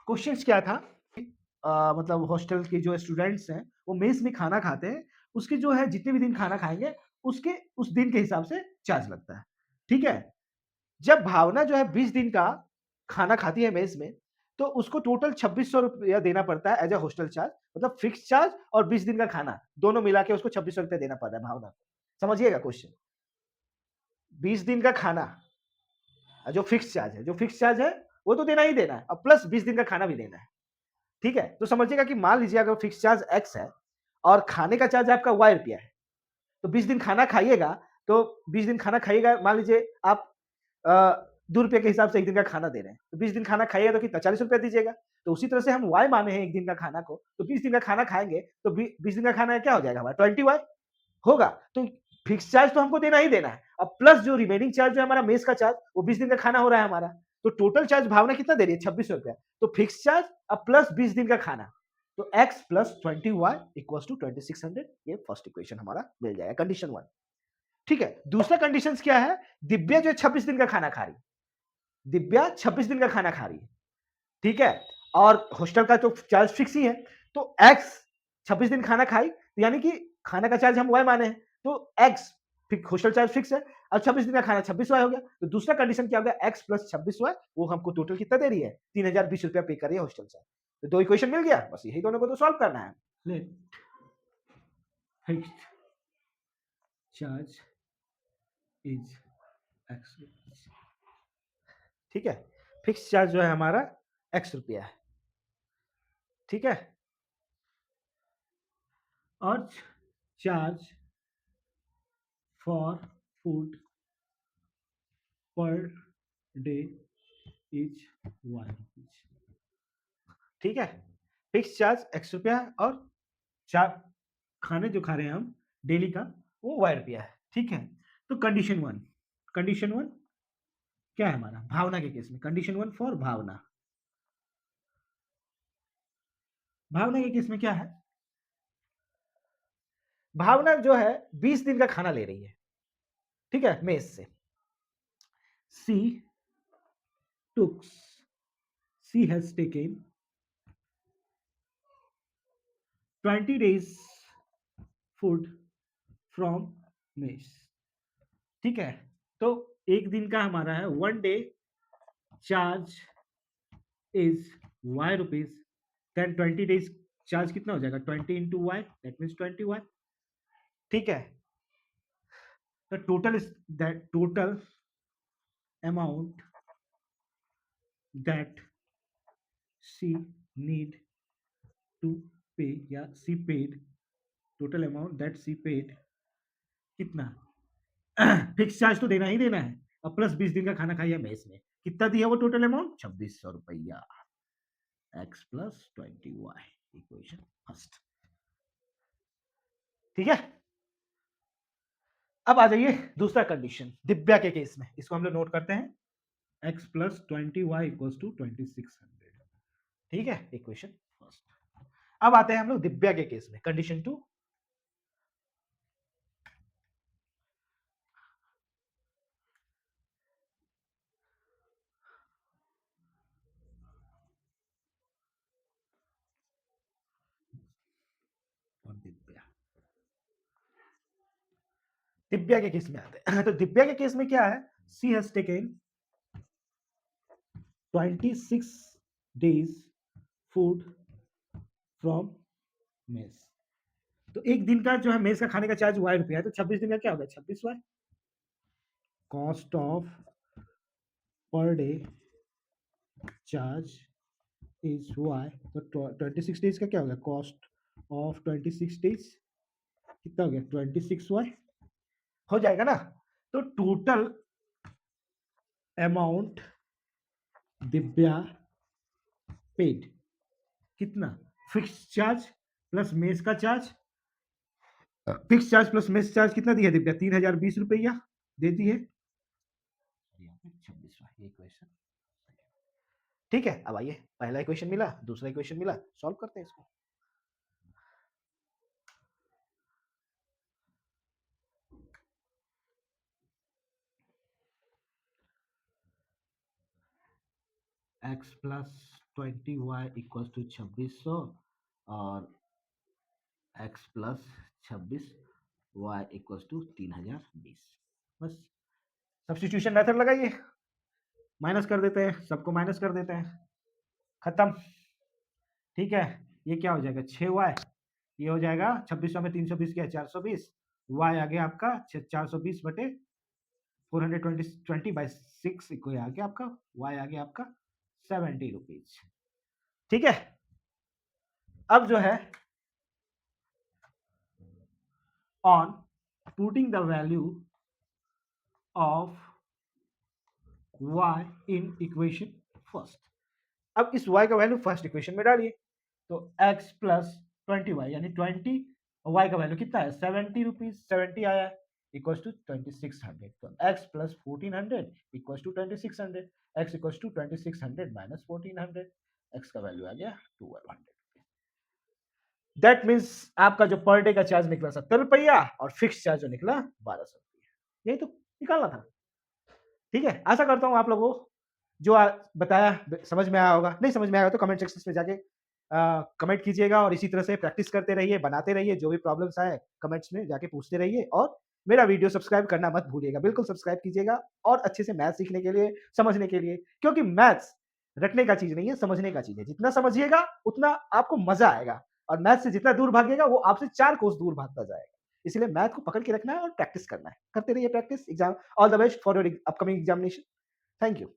Questions क्या था मतलब हॉस्टल के जो स्टूडेंट्स हैं वो मेस में खाना खाते हैं, उसके जो है जितने भी दिन खाना खाएंगे उसके उस दिन के हिसाब से चार्ज लगता है। ठीक है, जब भावना जो है 20 दिन का खाना खाती है मेस में, तो उसको टोटल 2600 रुपया देना पड़ता है एज अ हॉस्टल चार्ज, मतलब फिक्स चार्ज और 20 दिन का खाना दोनों मिला के उसको 2600 रुपया देना पड़ रहा है भावना को। समझिएगा क्वेश्चन, 20 दिन का खाना जो फिक्स चार्ज है, जो फिक्स चार्ज है वो तो देना ही देना है, और प्लस 20 दिन का खाना भी देना है। ठीक है, तो समझिएगा कि मान लीजिए अगर फिक्स चार्ज एक्स है और खाने का चार्ज आपका वाई रुपया है, तो 20 दिन खाना खाइएगा, तो 20 दिन खाना खाइएगा, मान लीजिए आप ₹2 के हिसाब से 1 दिन का खाना दे रहे हैं, तो 20 दिन खाना खाइएगा तो कितना ₹40 दीजिएगा। तो उसी तरह से हम वाई माने हैं 1 दिन का खाना को, तो 20 दिन का खाना खाएँगे, तो 20 दिन का खाना क्या हो जाएगा हमारा 20 वाई होगा। तो फिक्स चार्ज तो हमको देना ही देना है, और प्लस जो रिमेनिंग चार्ज जो है हमारा मेस का चार्ज, वो 20 दिन का खाना हो रहा है हमारा। तो टोटल चार्ज भावना कितना दे रही है ₹2600, तो फिक्स चार्ज अब प्लस 20 दिन का खाना, तो x plus 20y equals to 2600, ये फर्स्ट इक्वेशन हमारा मिल जाएगा, कंडीशन 1। ठीक है, दूसरा कंडीशन क्या है, दिव्या जो है 26 दिन का खाना खा रही है, दिव्या 26 दिन का खाना खा रही है, ठीक है, और हॉस्टल का तो चार्ज फिक्स ही है, तो x 26 दिन खाना खाई, तो यानी कि खाने का चार्ज हम y माने हैं, तो x हॉस्टल चार्ज फिक्स है, और 26 दिन का खाना 26y हो गया। तो दूसरा कंडीशन क्या हो गया, x प्लस 26y, वो हमको टोटल कितना दे रही है, 3020 रुपया पे कर रही है हॉस्टल चार्ज। तो दो इक्वेशन मिल गया, बस यही दोनों को तो सॉल्व करना है। Let fixed charge is x, ठीक है, फिक्स चार्ज जो है हमारा x रुपया है, ठीक है, और charge for food per day is 1 rupees, ठीक है, फिक्स चार्ज x रुपया है, और चार खाने जो खा रहे हैं हम डेली का वो y रुपया है, ठीक है। तो कंडीशन 1, कंडीशन 1 क्या है हमारा भावना के केस में, कंडीशन 1 फॉर भावना, भावना के केस में क्या है, भावना जो है 20 दिन का खाना ले रही है, ठीक है, मेस से। सी took she has taken 20 days food from mess, ठीक है, तो एक दिन का हमारा है 1 day charge is y rupees, then 20 days charge कितना हो जाएगा 20 into Y, that means 20y, ठीक है। तो total is that total amount that she need to pay, या she paid, total amount that she paid कितना, फिक्स चार्ज तो देना ही देना है, और प्लस 20 दिन का खाना खाइए मेस में, कितना दिया वो टोटल अमाउंट 2600 रुपया, x plus 20y, equation first, ठीक है। अब आ जाइए दूसरा कंडीशन दिव्या के केस में, इसको हम लोग नोट करते हैं, x plus 20y equals to 2600, ठीक है, इक्वेशन फर्स्ट। अब आते हैं हम लोग दिव्या के केस में, कंडीशन 2, और दिव्या, दिव्या के केस में आते हैं। तो दिव्या के केस में क्या है, she has taken 26 days food from mess, तो एक दिन का जो है मेस का खाने का चार्ज y रुपया है, तो 26 दिन का क्या होगा 26y, cost of per day charge is y, तो 26 डेज का क्या होगा कॉस्ट ऑफ 26 डेज, कितना हो गया 26y, हो जाएगा ना। तो टोटल अमाउंट दिव्या पेड कितना, फिक्स चार्ज प्लस मेस का charge, fix charge plus mess charge कितना दिया दिव्या 3020 रुपया देती है, 26, ये क्वेश्चन, ठीक है। अब आइए पहला इक्वेशन मिला, दूसरा इक्वेशन मिला, सॉल्व करते हैं इसको। x plus 20y equals to 2600 और x plus 26 y equals to 3020। बस सब्स्टिट्यूशन मेथड लगाइए, माइनस कर देते हैं, सबको माइनस कर देते हैं, खत्म। ठीक है, ये क्या हो जाएगा 6y, ये हो जाएगा 2600 में 320 क्या है 420, y आ गया आपका 420 बटे 420/6 को आ गया आपका, y आ गया आपका 70 रुपीज। ठीक है, अब जो है on putting the value of y in equation first, अब इस y का वैल्यू फर्स्ट इक्वेशन में डालिए, तो x प्लस 20y यानी 20 y का वैल्यू कितना है 70 रुपीज, 70 आया है इक्वल्स टू 2600, तो x plus 1400 equals to 2600, x equals to 2600 minus 1400, x का वैल्यू आ गया 1200। दैट मीन्स आपका जो पर डे का चार्ज निकला 70 रुपया और फिक्स चार्ज जो निकला 1200 रुपया, यही तो निकालना था। ठीक है, आशा करता हूँ आप लोगों को जो बताया समझ में आया होगा, नहीं समझ में आया तो कमेंट सेक्शन में जाके कमेंट कीजिएगा और इसी तरह से प्रैक्टिस करते रहिए, बनाते रहिए, जो भी प्रॉब्लम्स आए कमेंट्स में जाके पूछते रहिए और मेरा वीडियो सब्सक्राइब करना मत भूलिएगा, बिल्कुल सब्सक्राइब कीजिएगा और अच्छे से मैथ्स सीखने के लिए, समझने के लिए, क्योंकि मैथ्स रटने का चीज नहीं है, समझने का चीज है। जितना समझिएगा उतना आपको मजा आएगा और मैथ्स से जितना दूर भागेगा वो आपसे 4 कोस दूर भागता जाएगा। इसलिए मैथ को पकड़ के रखना है और प्रैक्टिस करना है, करते रहिए practice. Exam all the best for your upcoming examination. Thank you.